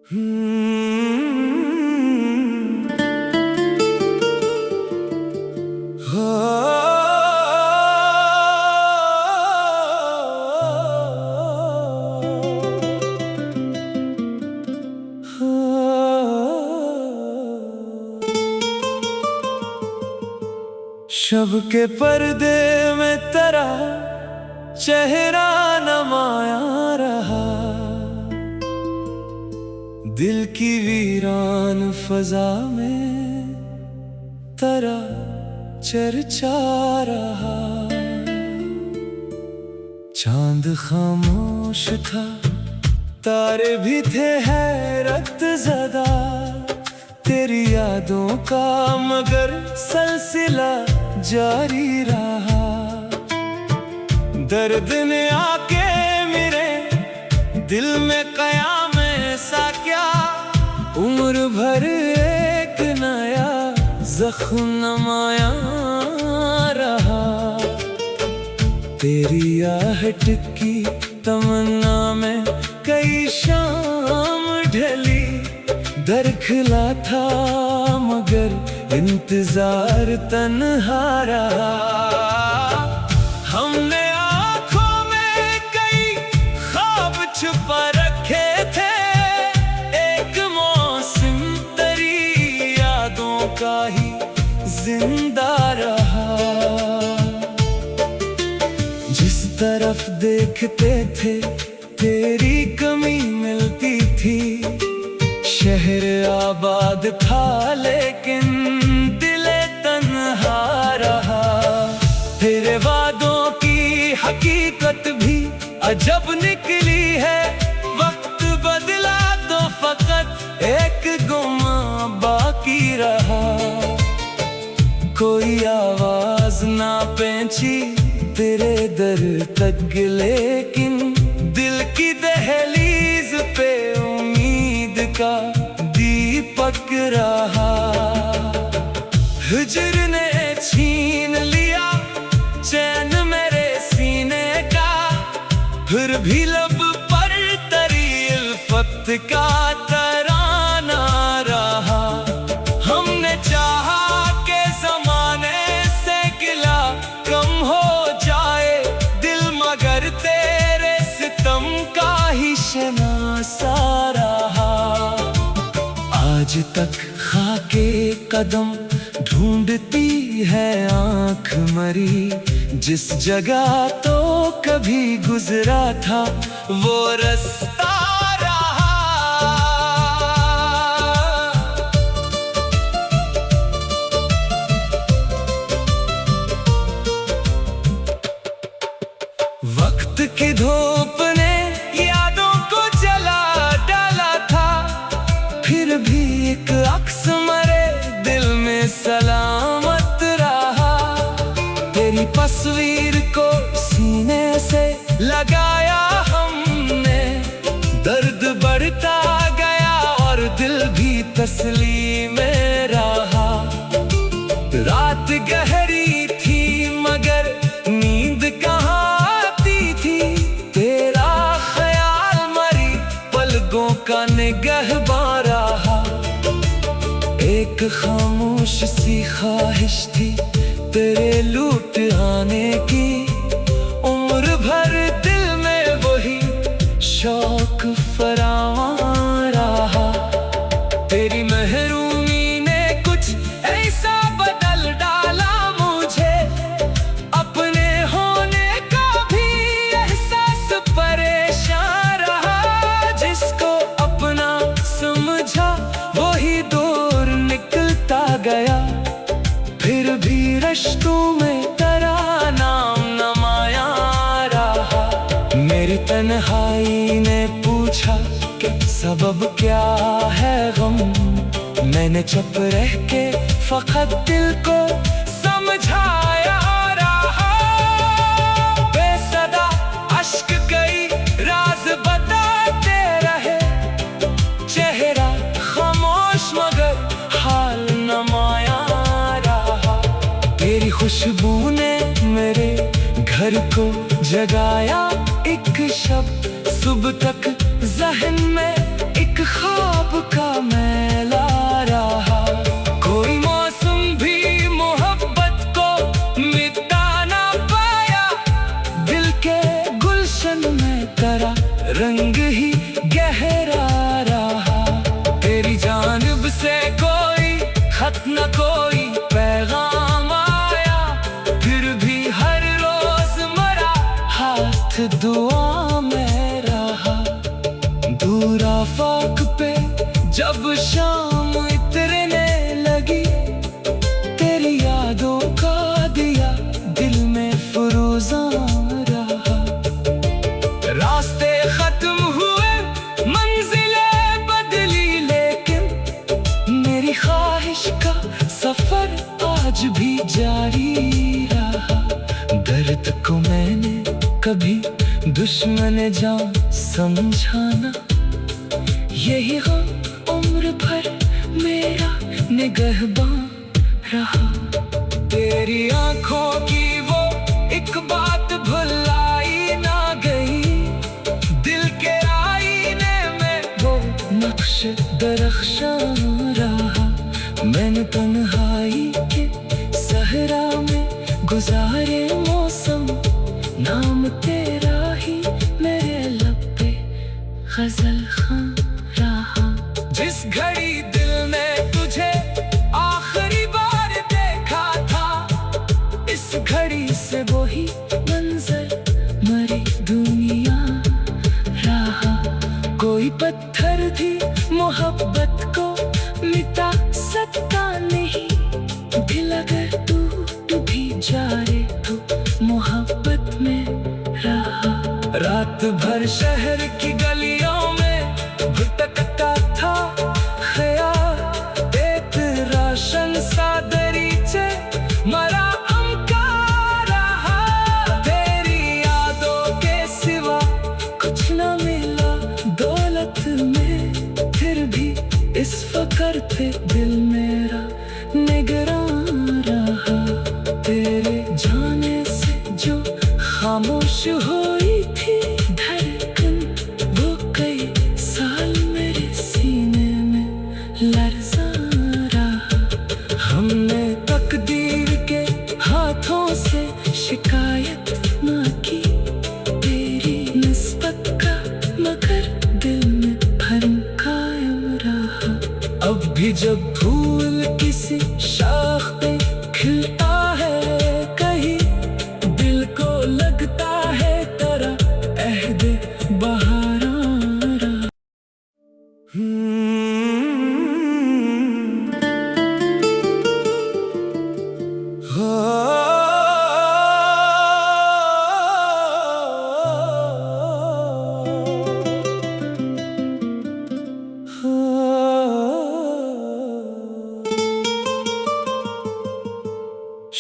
शब के पर्दे में तेरा चेहरा नमाया रहा, दिल की वीरान फजा में तेरा चर्चा रहा। चांद खामोश था, तारे भी थे हैरत ज़दा, तेरी यादों का मगर सिलसिला जारी रहा। दर्द ने आके मेरे दिल में क़याम सा क्या, उम्र भर एक नया ज़ख्म नमाया रहा। तेरी आहट की तमन्ना में कई शाम ढली, दरखला था मगर इंतजार तन्हा रहा। हमने आँखों में कई ख्वाब छुपा रखे थे, एक मौसम तेरी यादों का ही जिंदा रहा। जिस तरफ देखते थे तेरी कमी मिलती थी, शहर आबाद था लेकिन दिले तन्हा रहा। तेरे वादों की हकीकत भी अजब निकली है, वक्त बदला तो फकत एक गुमा बाकी रहा। कोई आवाज ना पहुंची तेरे दर तक, लेकिन दिल की दहलीज पे उम्मीद का दीपक रहा। हिजर ने छीन लिया चैन मेरे सीने का, फिर भी लब पर तेरी उल्फत का तराना रहा। हमने चाहा के ज़माने से गिला कम हो जाए दिल, मगर तेरे सितम का ही शनासा रहा। आज तक खाके कदम ढूंढती है आँख मरी, जिस जगह तो कभी गुजरा था वो रास्ता रहा। वक्त की धूप ने यादों को जला डाला था, फिर भी एक अक्स मरे दिल में सलामत रहा। तेरी तस्वीर को सीने से लगाया हमने, दर्द बढ़ता गया और दिल भी तस्लीम में रहा। रात गहरी थी मगर नींद कहाँ आती थी, तेरा ख्याल मरी पलकों का निगहबान रहा। एक खामोश सी ख्वाहिश थी तेरे लूट आने की, उम्र भर दिल में वही शौक फरावां रहा। तेरी महरूमी ने कुछ ऐसा बदल डाला मुझे, अपने होने का भी एहसास परेशान रहा। जिसको अपना समझा वही दूर निकलता गया, फिर भी रिश्तों में तेरा नाम नमाया रहा। मेरी तन्हाई ने पूछा कि सबब क्या है गम, मैंने चुप रह के फकत दिल को समझाया रहा। बेसदा अश्क कई राज बताते रहे, चेहरा खामोश मगर हाल नमाया रहा। तेरी खुशबू ने मेरे घर को जगाया, एक शब्द सुबह तक जहन में एक ख्वाब का मेला रहा। कोई मौसम भी मोहब्बत को मिटा ना पाया, दिल के गुलशन में तेरा रंग ही गहरा रहा। तेरी जानिब से कोई खत न कोई पैगाम आया, फिर भी हर रोज मरा हाथ दुआ में रहा। दूर आफाक पे जब शाम इतरने लगी, तेरी यादों का दिया दिल में फुरूज़ा रहा। रास्ते खत्म हुए, मंजिलें बदली, लेकिन मेरी ख्वाहिश का सफर आज भी जारी रहा। दर्द को मैंने कभी दुश्मन जान समझाना, यही गम उम्र भर मेरा निगहबान रहा। तेरी आंखों की वो एक बात भुलाई ना गई, दिल के आईने में वो नक्श दरख्शां रहा। मैंने तन्हाई के सहरा में गुजारे मौसम, नाम तेरा ही मेरे लब पे गजल खां रहा। जिस घड़ी दिल ने तुझे आखिरी बार देखा था, इस घड़ी से वही मंजर मरी दुनिया रहा। कोई पत्थर भी मोहब्बत को मिटा सकता नहीं, दिल अगर टूट भी जाए तो मोहब्बत में रहा। रात भर शहर की गलियों में भटकता था ख्याल, एक राशन सा दरीचे मरा अमका रहा। तेरी यादों के सिवा कुछ न मिला दौलत में, फिर भी इस फकर पे दिल मेरा निगरान रहा। तेरे जाने से जो खामोश हुई थी धड़कन, वो कई साल मेरे सीने में लरज़ा रहा। हमने तकदीर के हाथों से शिकायत न की तेरी निस्बत का, मगर दिल में भरम कायम रहा। अब भी जब फूल किसी शाख पे खिलता है कहीं, दिल को लगता है तेरा अहद बहारां।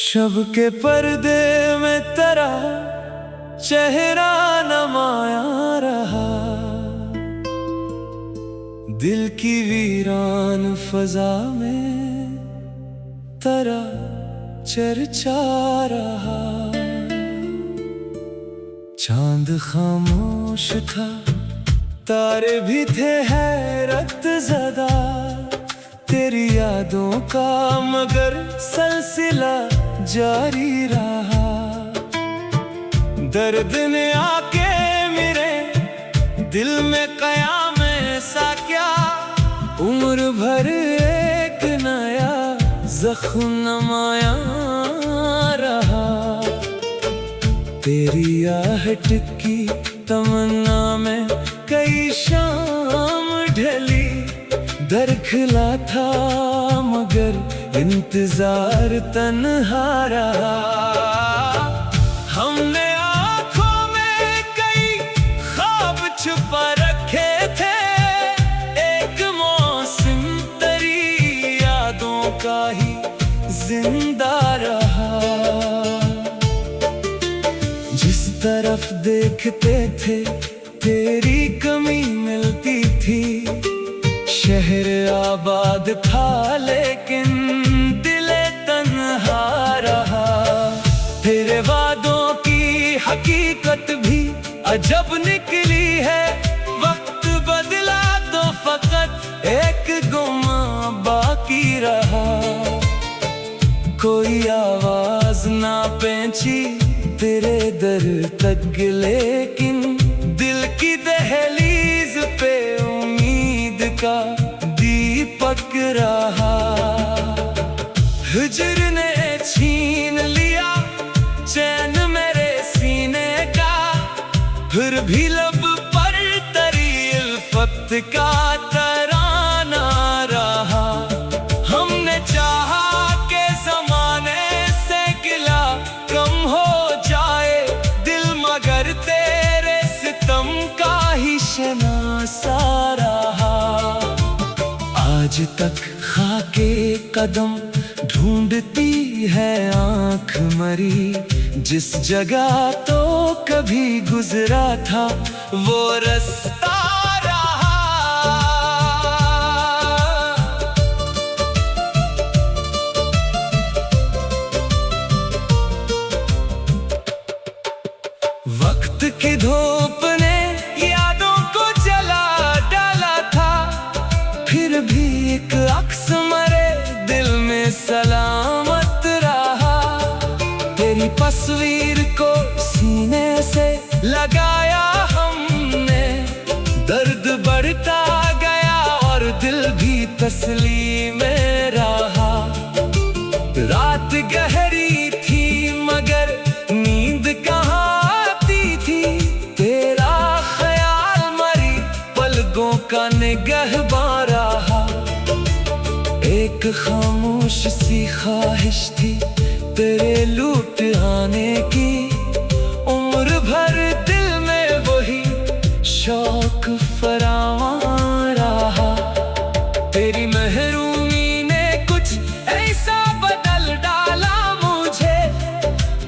शब के पर्दे में तेरा चेहरा नमाया रहा, दिल की वीरान फजा में तेरा चर्चा रहा। चांद खामोश था, तारे भी थे हैरत ज़दा, तेरी यादों का मगर सिलसिला जारी रहा। दर्द ने आके मेरे दिल में क़यामे सा क्या, उम्र भर एक नया जख्म नमाया रहा। तेरी आहट की तमन्ना में कई शाम ढली, दर खिला था मगर इंतजार तन्हा रहा। हमने आँखों में कई ख्वाब छुपा रखे थे, एक मौसम तेरी यादों का ही जिंदा रहा। जिस तरफ देखते थे तेरी कमी मिलती थी, शहर आबाद था लेकिन दिल तन्हा रहा। तेरे वादों की हकीकत भी अजब निकली है, वक्त बदला तो फकत एक गुमा बाकी रहा। कोई आवाज ना पहुंची तेरे दर तक, लेकिन दिल की दहलीज पे उम्मीद का दीपक रहा। हिजर ने छीन लिया चैन मेरे सीने का, फिर भी लब पर तरी उल्फत का तराना रहा। हमने चाहा के जमाने से गिला कम हो जाए दिल, मगर तेरे सितम का ही शनासा रहा। आज तक खाके कदम ढूंढती है आंख मरी, जिस जगह तो कभी गुजरा था वो रास्ता रहा। वक्त की धूप ने यादों को जला डाला था, फिर भी एक अक्स मरे दिल में सलामत रहा। तेरी तस्वीर को सीने से लगाया हमने, दर्द बढ़ता गया और दिल भी तस्लीम में रहा। रात गहरी थी मगर नींद कहाँ आती थी, तेरा ख्याल मरी पलकों का निगहबान रहा। एक खामोश सी ख्वाहिश थी तेरे लूट आने की, उम्र भर दिल में वही शौक फरावां रहा। तेरी महरूमी ने कुछ ऐसा बदल डाला मुझे,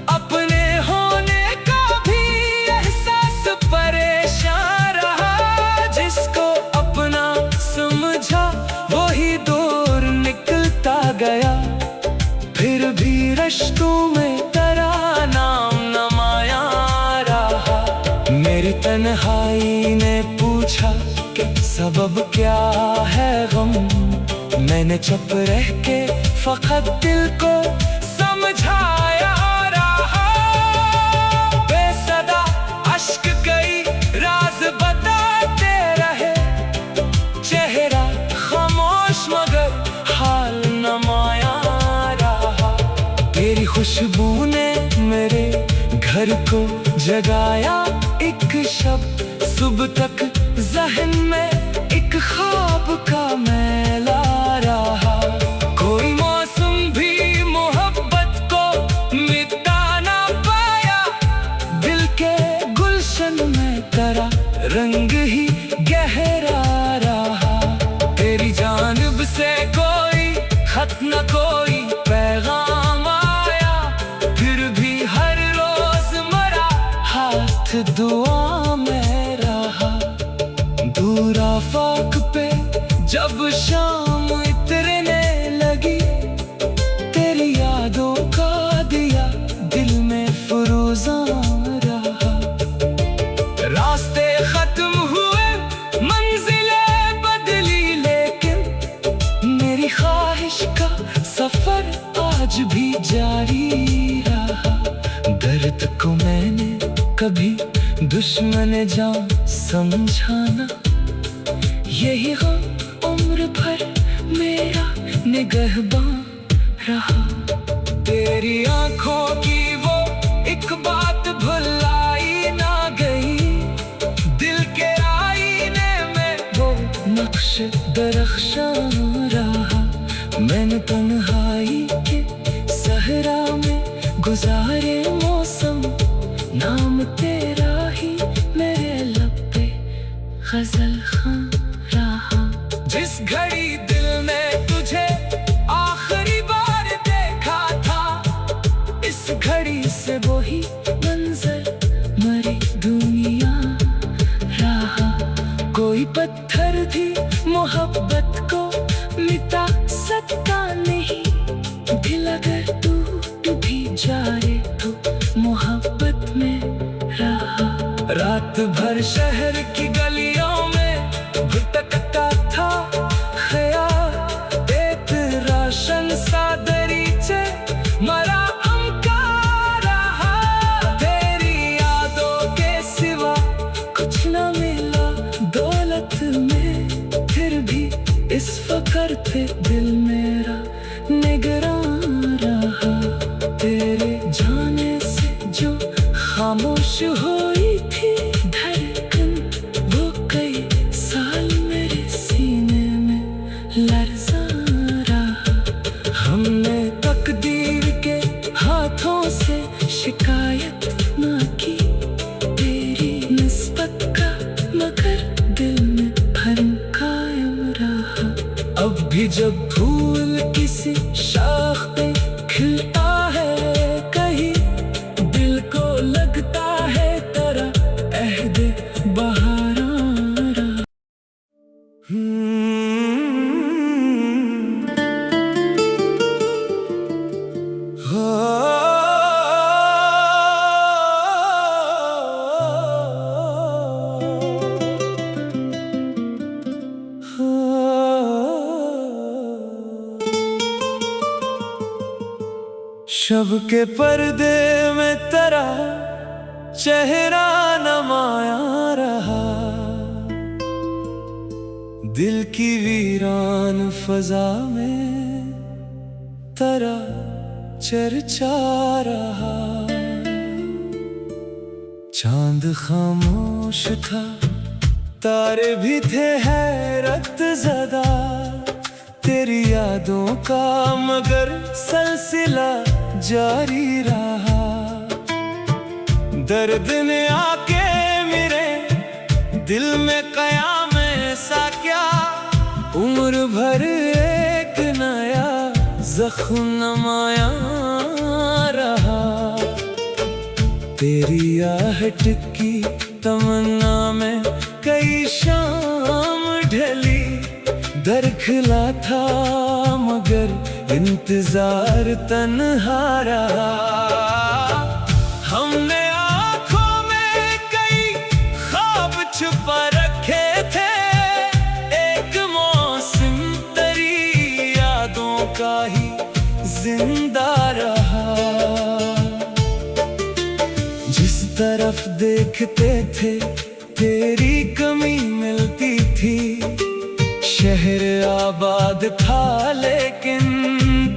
अपने होने का भी एहसास परेशान रहा। जिसको अपना समझा वही दूर निकलता गया, फिर भी रिश्तों में तेरा नाम नमाया रहा। मेरी तन्हाई ने पूछा कि सबब क्या है गम, मैंने चुप रह के फकत दिल को समझाया रहा। बेसदा अश्क कई राज बताते रहे, चेहरा खामोश मगर हाल नमाया रहा। तेरी खुशबू ने मेरे घर को जगाया, एक शब्द सुबह तक जहन में एक ख्वाब का मेला रहा। कोई मौसम भी मोहब्बत को मिटा ना पाया, दिल के गुलशन में तेरा रंग ही गहरा रहा। तेरी जानिब से कोई खत न कोई पैगाम आया, फिर भी हर रोज मरा हाथ दुआ में रहा। दूर आफाक पे जब शाम इतरने लगी, तेरी यादों का दिया दिल में फरोजा रहा। रास्ते खत्म हुए मंजिलें बदली, लेकिन मेरी ख्वाहिश का सफर आज भी जारी रहा। दर्द को मैंने कभी दुश्मन जान समझाना, यही गम उम्र भर मेरा निगहबान रहा। तेरी आंखों की वो एक बात भुलाई ना गई, दिल के आईने में वो नक्श दरख्शां रहा। मैंने तन्हाई के सहरा में गुजारे मौसम, नाम तेरा ही मेरे लब पे गजल खां रहा। जिस घड़ी दिल ने तुझे आखिरी बार देखा था, इस घड़ी से वही मंजर मरी दुनिया रहा। कोई पत्थर भी मोहब्बत को मिटा सकता नहीं, दिल अगर टूट भी जाए तो मोहब्बत में रहा। रात भर शहर की गलियों में भटकता था, पे दिल मेरा निगरान रहा। तेरे जाने से जो खामोश हुई थी धड़कन, वो कई साल मेरे सीने में लरज़ा रहा। हमने तकदीर के हाथों से शिकायत ना की तेरी निस्बत का, मगर दिल में भरम कायम रहा। अब भी जब फूल किसी शाख पे खिलता है कहीं, दिल को लगता है तरह अहद बहारां। शब के पर्दे में तेरा चेहरा नमाया रहा। दिल की वीरान फजा में तेरा चर्चा रहा। चांद खामोश था, तारे भी थे हैरत ज़दा तेरी यादों का, मगर सिलसिला जारी रहा। दर्द ने आके मेरे दिल में क़याम सा क्या, उम्र भर एक नया ज़ख्म नमाया रहा। तेरी आहट की तमन्ना में कई शाम ढली, दर खिला था मगर इंतजार तन्हा रहा। हमने आँखों में कई ख्वाब छुपा रखे थे, एक मौसम तेरी यादों का ही जिंदा रहा। जिस तरफ देखते थे तेरी कमी मिलती थी, शहर आबाद था लेकिन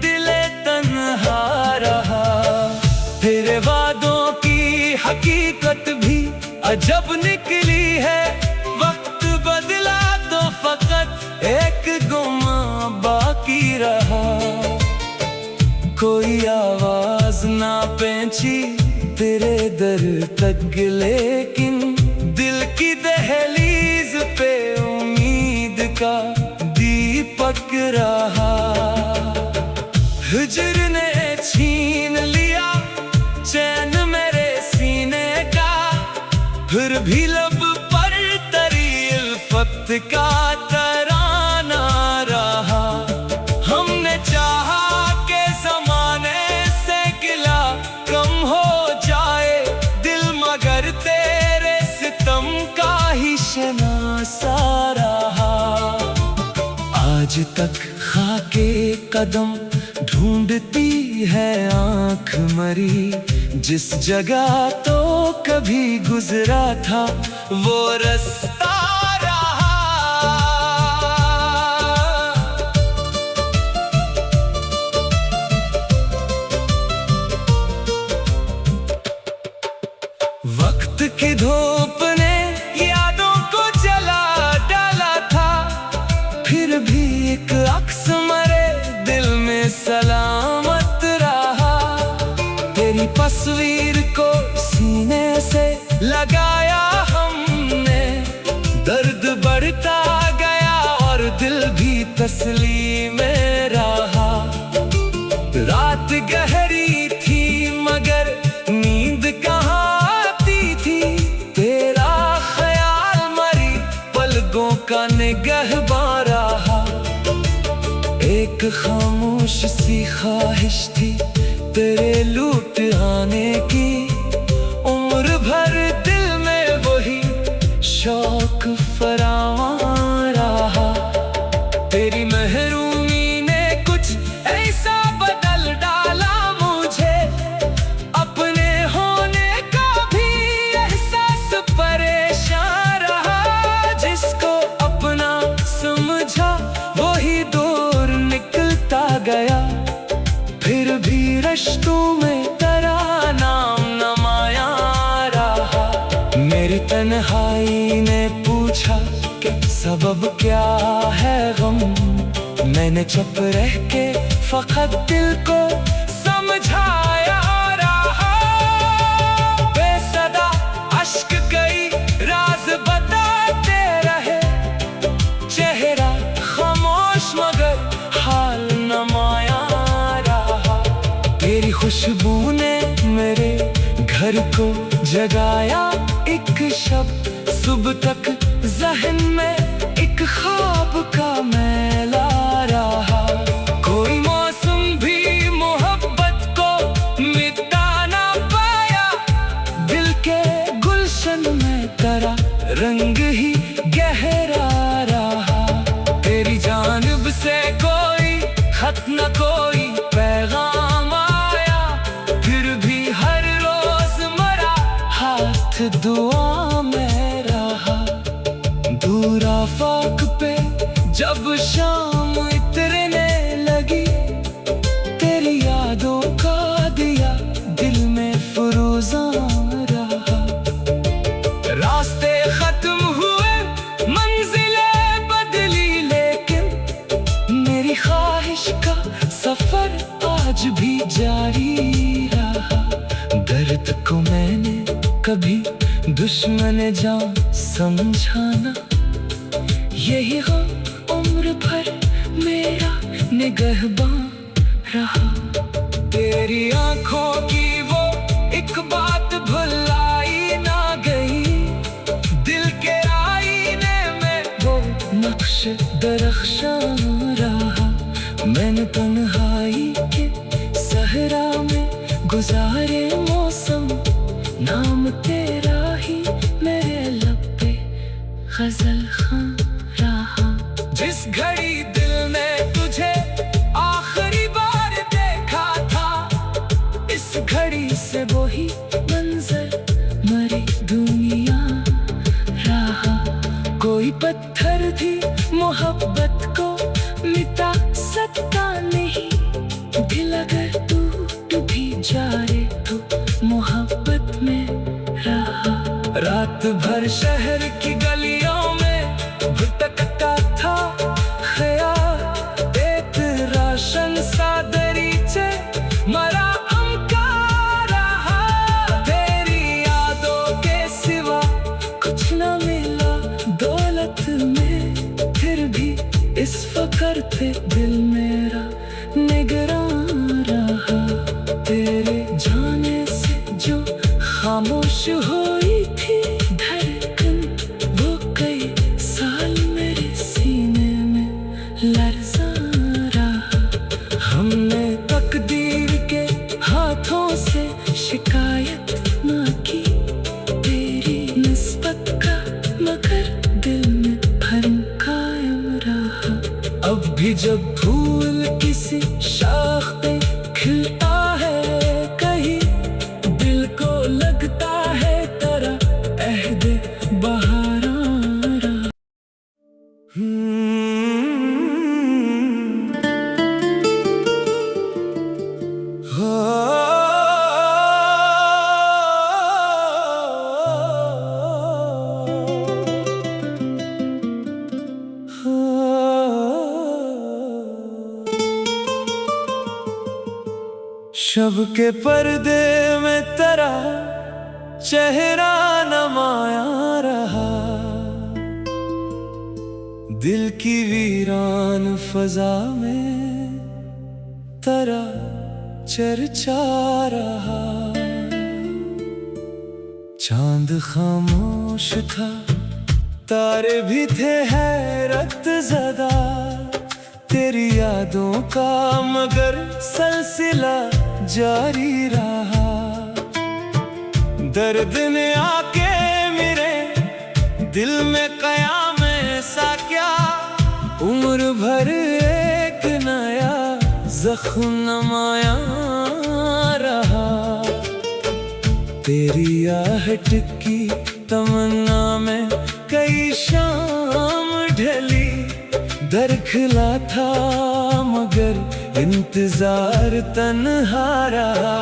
दिले तन्हा रहा। तेरे वादों की हकीकत भी अजब निकली है, वक्त बदला तो फकत एक गुमा बाकी रहा। कोई आवाज ना पहुंची तेरे दर तक, लेकिन दिल की दहलीज पे उम्मीद का दीपक रहा। हिज्र ने छीन लिया चैन मेरे सीने का, फिर भी लब पर तेरी उल्फत का तराना रहा। हमने चाहा के जमाने से गिला कम हो जाए दिल, मगर तेरे सितम का ही शनासा रहा। आज तक खाके कदम ढूंढती है आँख मरी, जिस जगह तो कभी गुजरा था वो रास्ता रहा। वक्त की धूप ने यादों को जला डाला था, फिर भी एक अक्स मरे दिल में सलामत रहा। तेरी तस्वीर को सीने से लगाया हमने, दर्द बढ़ता गया और दिल भी तस्लीम में रहा। रात गहरी थी मगर नींद कहाँ आती थी, तेरा ख्याल मरी पलकों का निगहबान रहा। एक खामोश सी ख्वाहिश थी तेरे लूट आने की, उम्र भर दिल में वही शौक फरावां रहा। तेरी महरूमी ने कुछ ऐसा बदल डाला मुझे, अपने होने का भी एहसास परेशान रहा। जिसको अपना समझा वही दूर गश्तों में तेरा नाम नमाया रहा। मेरी तन्हाई ने पूछा कि सबब क्या है गम, मैंने चुप रह के फकत दिल को समझाया रहा। बेसदा अश्क कई राज बताते रहे, चेहरा खामोश मगर हाल नमाया रहा। तेरी खुशबू ने मेरे घर को जगाया, एक शब्द सुबह तक जहन में एक ख्वाब का मेला रहा। कोई मौसम भी मोहब्बत को मिटा ना पाया, दिल के गुलशन में तेरा रंग ही गहरा रहा। तेरी जानिब से कोई खत न कोई पैगाम आया, फिर भी हर रोज मरा हाथ दुआ में रहा। दूर आफाक पे जब शाम इतरने लगी, तेरी यादों का दिया दिल में फरोज़ा रहा। रास्ते खत्म हुए मंजिलें बदली, लेकिन मेरी ख्वाहिश का सफर आज भी जारी रहा। दर्द को मैंने कभी दुश्मन जान समझाना, यही गम उम्र भर मेरा निगहबान रहा। तेरी आंखों की वो एक बात भुलाई ना गई, दिल के आईने में वो नक्श दरख्शां रहा। मैंने तन्हाई के सहरा में गुजारे मौसम, नाम तेरा ही मेरे लब पे गजल खां रहा। जिस घड़ी दिल ने तुझे आखिरी बार देखा था, इस घड़ी से वही मंजर मरी दुनिया रहा। कोई पत्थर भी मोहब्बत को मिटा सकता नहीं, दिल अगर टूट भी जाए तो मोहब्बत में रहा। रात भर शहर की गलियों में भटकता था ख्याल, एक राशन सा दरीचे मरा अमका रहा। तेरी यादों के सिवा कुछ न मिला दौलत में, फिर भी इस फकर पे दिल मेरा निगरान रहा। तेरे जाने से जो खामोश हुई थी धड़कन, वो कई साल मेरे सीने में लरज़ा रहा। हमने तकदीर के हाथों से शिकायत ना की तेरी निस्बत का, मगर दिल में भरम कायम रहा। अब भी जब फूल किसी शाख पे खिलता है कहीं, दिल को लगता है तेरा अहद बहारा रहा। शब के पर्दे में तेरा चेहरा नमाया रहा, दिल की वीरान फजा में तेरा चर्चा रहा। चांद खामोश था, तारे भी थे हैरत ज़दा, तेरी यादों का मगर सिलसिला जारी रहा। दर्द ने आके मेरे दिल में कयाम सा क्या, उम्र भर एक नया जख्म नमाया रहा। तेरी आहट की तमन्ना में कई शाम ढली, दर खिला था मगर इंतजार तन्हा रहा।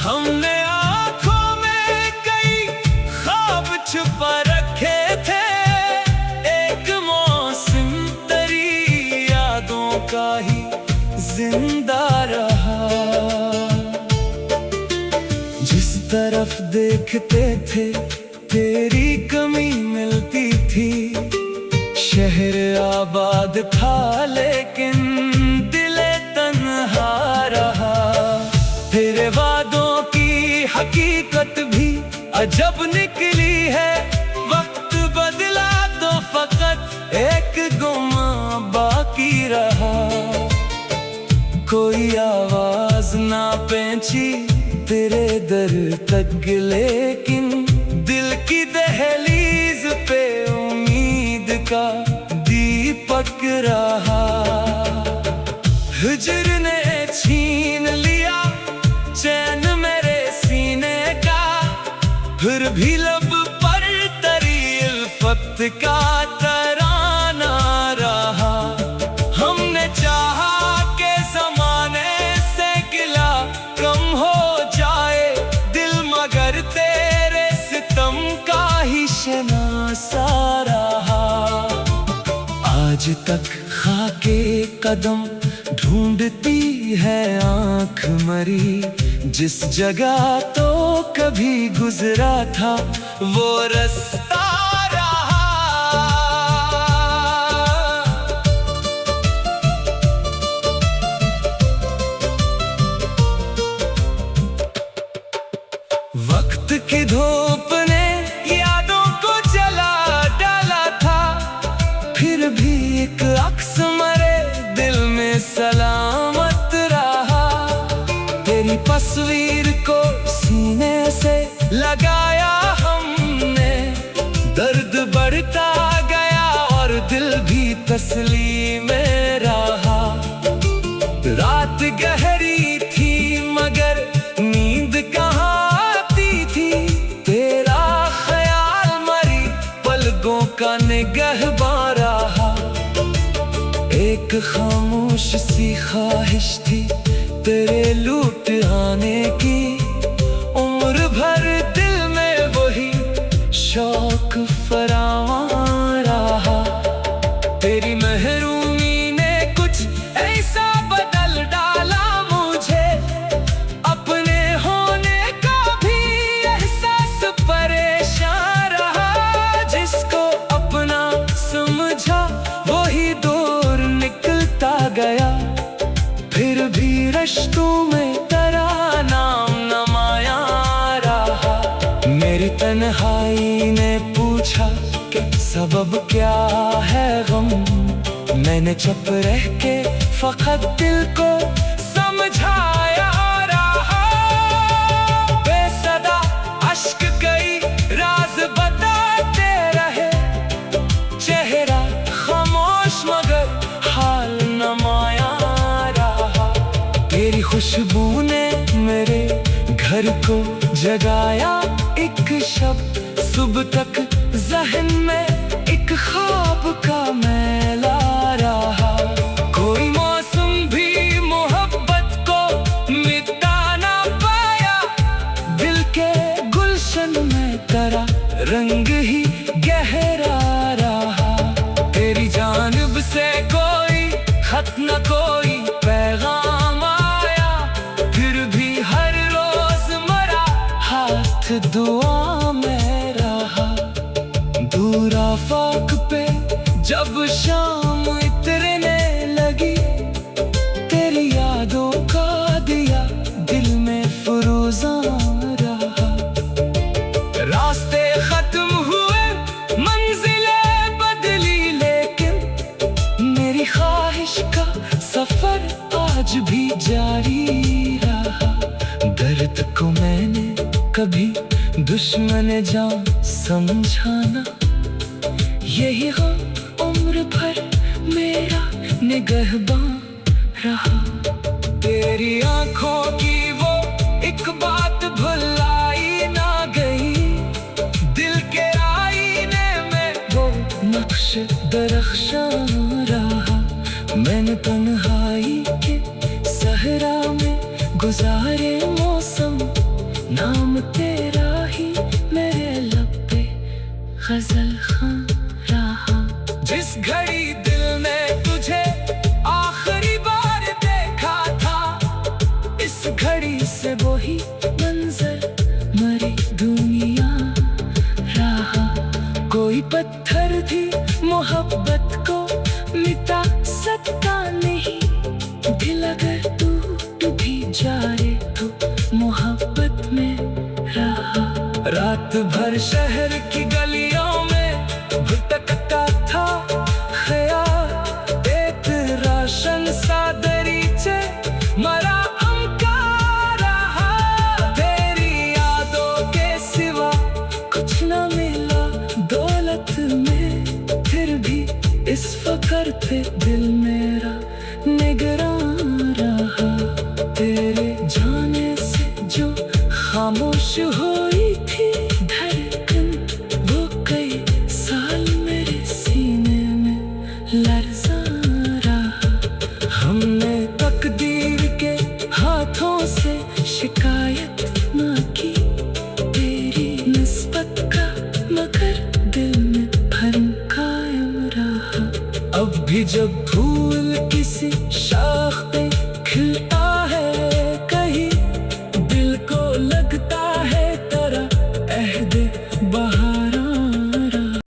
हमने आंखों में कई ख्वाब छुपा रखे थे, एक मौसम तेरी यादों का ही जिंदा रहा। जिस तरफ देखते थे तेरी कमी मिलती थी, शहर आबाद था लेकिन दिले तन्हा रहा। तेरे वादों की हकीकत भी अजब निकली है, वक्त बदला तो फकत एक गुमा बाकी रहा। कोई आवाज ना पहुंची तेरे दर तक, लेकिन दिल की दहलीज पे उम्मीद का दीपक रहा। हिजर ने छीन लिया चैन मेरे सीने का, फिर भी लब पर तेरी उल्फत का तराना रहा। हमने चाहा के जमाने से गिला कम हो जाए दिल, मगर तेरे सितम का ही शनासा रहा। आज तक खाके कदम ढूंढती है आंख मरी, जिस जगह तो कभी गुजरा था वो रास्ता रहा। वक्त की धूप ने यादों को जला डाला था, फिर भी एक अक्स मरे दिल में सलामत रहा। तेरी तस्वीर को सीने से लगाया हमने, दर्द बढ़ता गया और दिल भी तस्लीम में रहा। रात गहरी थी मगर नींद कहाँ आती थी, तेरा ख्याल मरी पलकों का निगहबान रहा। एक खामोश सी ख्वाहिश थी तेरे लूट आने की, उम्र भर दिल में वही शौक फरावां रहा। तेरी महरूमी ने कुछ ऐसा बदल डाला मुझे, अपने होने का भी एहसास परेशान रहा। जिसको अपना समझा वही दूर निकलता गया, फिर भी रिश्तों में तेरा नाम नमाया रहा। मेरी तन्हाई ने पूछा कि सबब क्या है गम, मैंने चुप रह के फकत दिल को समझाया रहा। बेसदा अश्क कई राज बताते रहे, चेहरा खामोश मगर हाल नमाया रहा। तेरी खुशबू ने मेरे घर को जगाया, एक शब्द सुबह तक जहन में एक ख्वाब का मेला रहा। कोई मौसम भी मोहब्बत को मिटा ना पाया, दिल के गुलशन में तेरा रंग ही गहरा रहा। तेरी जानिब से कोई खत न कोई पैगाम आया, फिर भी हर रोज मरा हाथ दुआ में रहा। दूर आफाक पे जब शाम इतरने लगी, तेरी यादों का दिया दिल में फुरूज़ा रहा। रास्ते खत्म हुए मंजिलें बदली, लेकिन मेरी ख्वाहिश का सफर आज भी जारी रहा। दर्द को मैंने कभी दुश्मन जान समझाना, यही हो उम्र भर मेरा निगहबान रहा। तेरी आंखों की वो एक बात भुलाई ना गई, दिल के आईने में वो नक्श दरख्शां रहा। मैंने तन्हाई के सहरा में गुजारे मौसम, नाम तेरा ही मेरे लब पे गजल खां रहा। जिस घड़ी दिल ने तुझे आखिरी बार देखा था, इस घड़ी से वही मंजर मरी दुनिया रहा। कोई पत्थर भी मोहब्बत को मिटा सकता नहीं, दिल अगर टूट भी जाए तो मोहब्बत में रहा। रात भर शहर की गलियों में भटकता था ख्याल, एक राशन सा दरीचे मरा अमका रहा। तेरी यादों के सिवा कुछ न मिला दौलत में, फिर भी इस फकर पे दिल मेरा निगरान रहा। तेरे जाने से जो खामोश हुई थी धड़कन, वो कई साल मेरे सीने में लरज़ा रहा। हमने तकदीर के हाथों से शिकायत न की तेरी निस्बत का, मगर दिल में भरम कायम रहा। अब भी जब